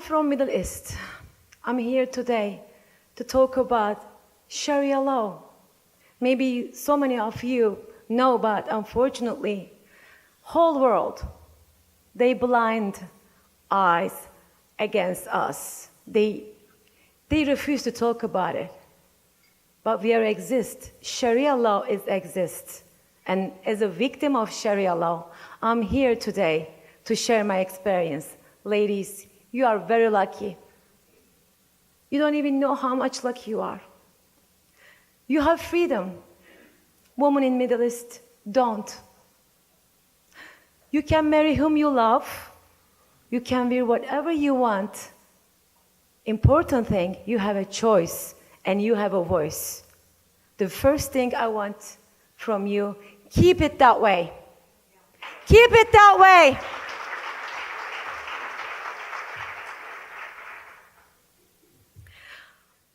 from Middle East. I'm here today to talk about Sharia law. Maybe so many of you know, but unfortunately, whole world, they blind eyes against us. They refuse to talk about it. But we are exist. Sharia law exists. And as a victim of Sharia law, I'm here today to share my experience. Ladies, you are very lucky. You don't even know how much lucky you are. You have freedom. Women in Middle East don't. You can marry whom you love. You can wear whatever you want. Important thing, you have a choice and you have a voice. The first thing I want from you, keep it that way. Keep it that way.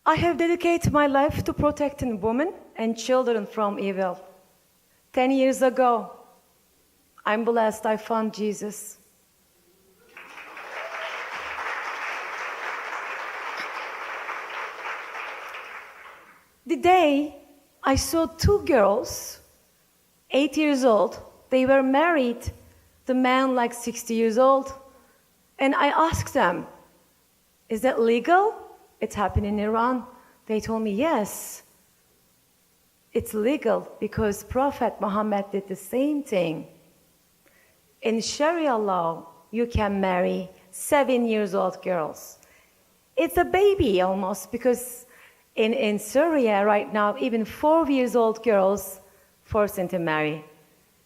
I have dedicated my life to protecting women and children from evil. 10 years ago, I'm blessed I found Jesus. The day I saw two girls, 8 years old, they were married, the man like 60 years old, and I asked them, is that legal? It's happening in Iran. They told me, yes, it's legal because Prophet Muhammad did the same thing. In Sharia law, you can marry 7 years old girls. It's a baby almost because in Syria right now, even 4 years old girls forced to marry.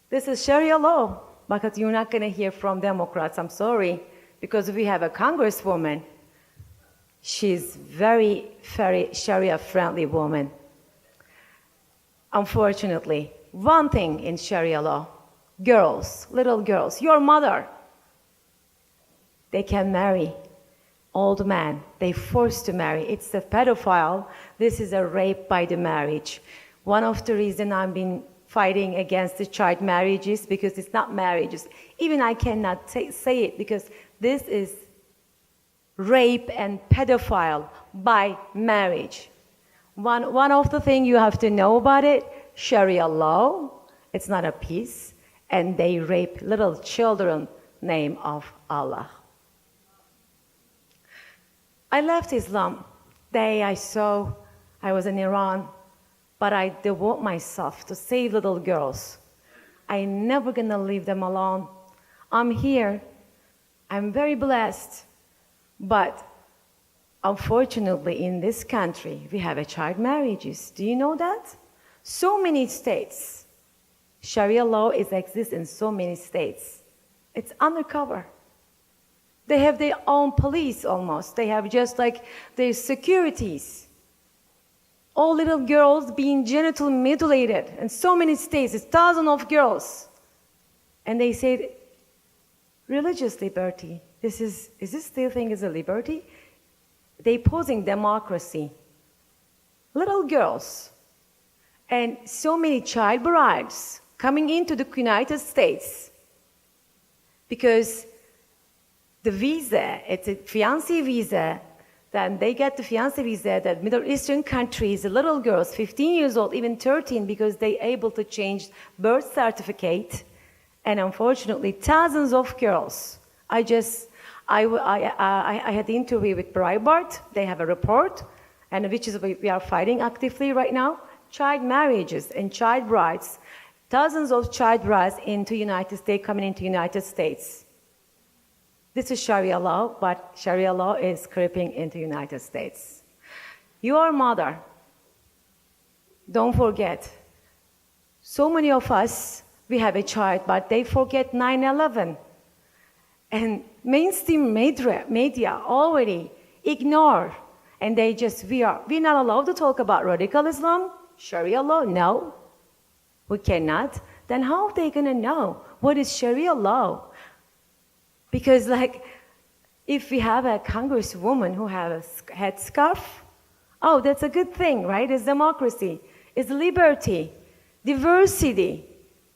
This is Sharia law, but you're not going to hear from Democrats, I'm sorry, because we have a congresswoman. She's very Sharia-friendly woman. Unfortunately, one thing in Sharia law, girls, little girls, your mother, they can marry old man. They forced to marry. It's a pedophile. This is a rape by the marriage. One of the reasons I've been fighting against the child marriages because it's not marriages. Even I cannot say it because this is rape and pedophile by marriage. One of the things you have to know about it, Sharia law, it's not a peace, and they rape little children, name of Allah. I left Islam. Day I saw, I was in Iran, but I devote myself to save little girls. I'm never gonna leave them alone. I'm here. I'm very blessed. But unfortunately, in this country, we have a child marriages. Do you know that? So many states. Sharia law exists in so many states. It's undercover. They have their own police almost. They have just like their securities. All little girls being genitally mutilated in so many states. It's thousands of girls. And they say, religious liberty. Is this still thing is a liberty? They posing democracy. Little girls and so many child brides coming into the United States because the visa, it's a fiancé visa, then they get the fiancé visa that Middle Eastern countries, the little girls, 15 years old, even 13, because they're able to change birth certificate. And unfortunately, thousands of girls. I had the interview with Breitbart. They have a report, and which is we are fighting actively right now. Child marriages and child brides. Thousands of child brides into United States, coming into United States. This is Sharia law, but Sharia law is creeping into United States. Your mother, don't forget, so many of us, we have a child, but they forget 9/11. And mainstream media already ignore, and they just, we're not allowed to talk about radical Islam, Sharia law, no, we cannot. Then how are they gonna know what is Sharia law? Because like, if we have a congresswoman who has a headscarf, oh, that's a good thing, right? It's democracy, it's liberty, diversity.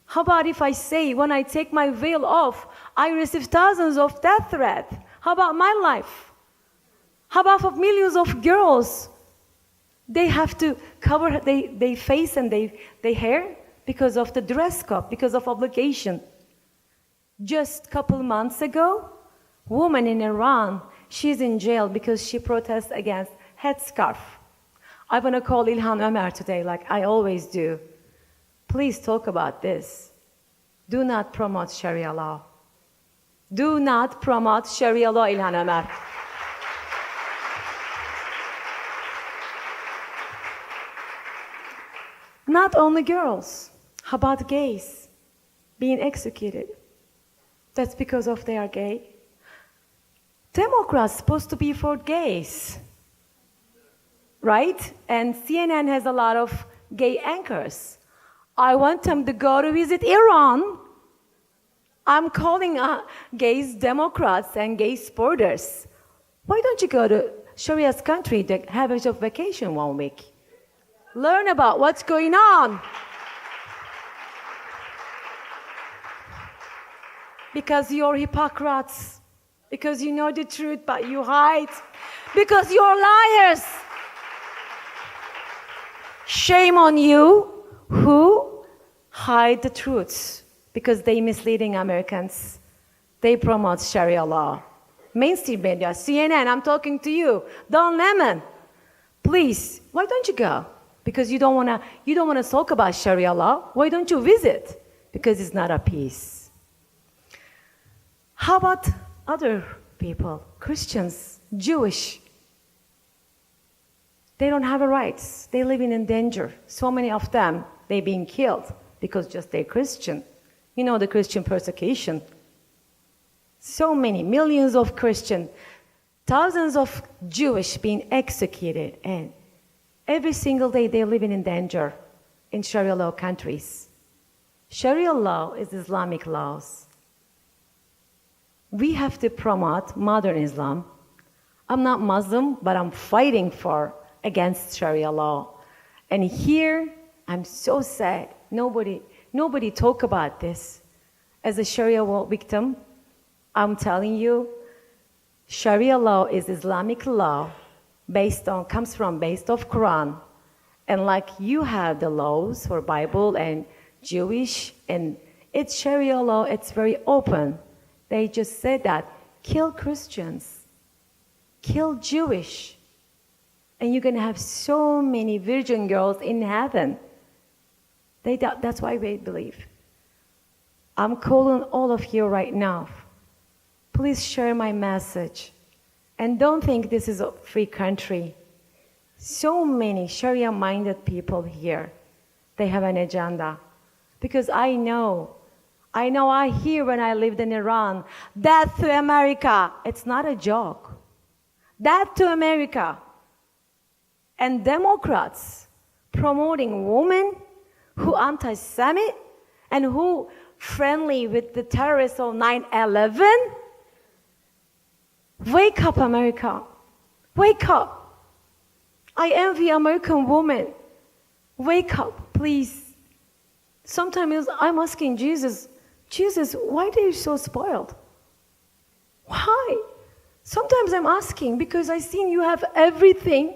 How about if I say, when I take my veil off, I receive thousands of death threats? How about my life? How about for millions of girls? They have to cover their face and their hair because of the dress code, because of obligation. Just a couple months ago, woman in Iran, she's in jail because she protests against headscarf. I want to call Ilhan Ömer today, like I always do. Please talk about this. Do not promote Sharia law. Do not promote Sharia law, Ilhan Ömer. Not only girls. How about gays being executed? That's because of they are gay. Democrats supposed to be for gays, right? And CNN has a lot of gay anchors. I want them to go to visit Iran. I'm calling gays Democrats and gay supporters. Why don't you go to Sharia's country to have a vacation 1 week? Learn about what's going on. Because you're hypocrites. Because you know the truth, but you hide. Because you're liars. Shame on you who hide the truths. Because they misleading Americans. They promote Sharia law. Mainstream media, CNN, I'm talking to you. Don Lemon, please, why don't you go? Because you don't want to talk about Sharia law. Why don't you visit? Because it's not a peace. How about other people, Christians, Jewish? They don't have rights. They live in danger. So many of them, they're being killed because just they're Christian. You know the Christian persecution. So many, millions of Christians, thousands of Jewish being executed, and every single day they're living in danger in Sharia law countries. Sharia law is Islamic laws. We have to promote modern Islam. I'm not Muslim, but I'm fighting against Sharia law. And here, I'm so sad. Nobody talk about this. As a Sharia law victim, I'm telling you, Sharia law is Islamic law comes from Quran. And like you have the laws for Bible and Jewish, and it's Sharia law, it's very open. They just said that, kill Christians, kill Jewish, and you're gonna have so many virgin girls in heaven. That's why they believe. I'm calling all of you right now. Please share my message. And don't think this is a free country. So many Sharia-minded people here, they have an agenda. Because I hear when I lived in Iran, death to America. It's not a joke. Death to America. And Democrats promoting women who anti-Semit and who friendly with the terrorists of 9/11. Wake up, America. Wake up. I envy American women. Wake up, please. Sometimes I'm asking Jesus, why are you so spoiled? Why? Sometimes I'm asking because I see you have everything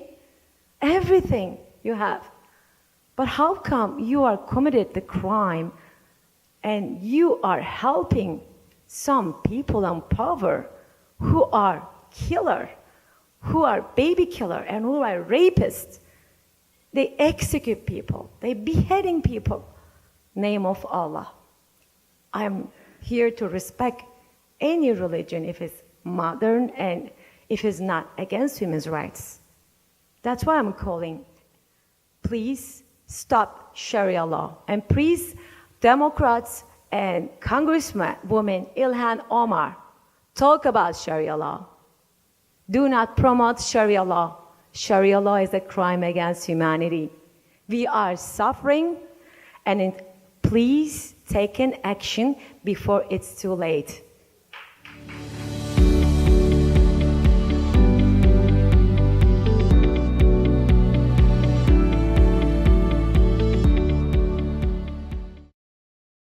you have. But how come you are committed the crime and you are helping some people in power who are killer, who are baby killer, and who are rapists? They execute people. They beheading people. Name of Allah. I'm here to respect any religion if it's modern and if it's not against women's rights. That's why I'm calling. Please stop Sharia law. And please, Democrats and Congresswoman Ilhan Omar, talk about Sharia law. Do not promote Sharia law. Sharia law is a crime against humanity. We are suffering, and please take an action before it's too late.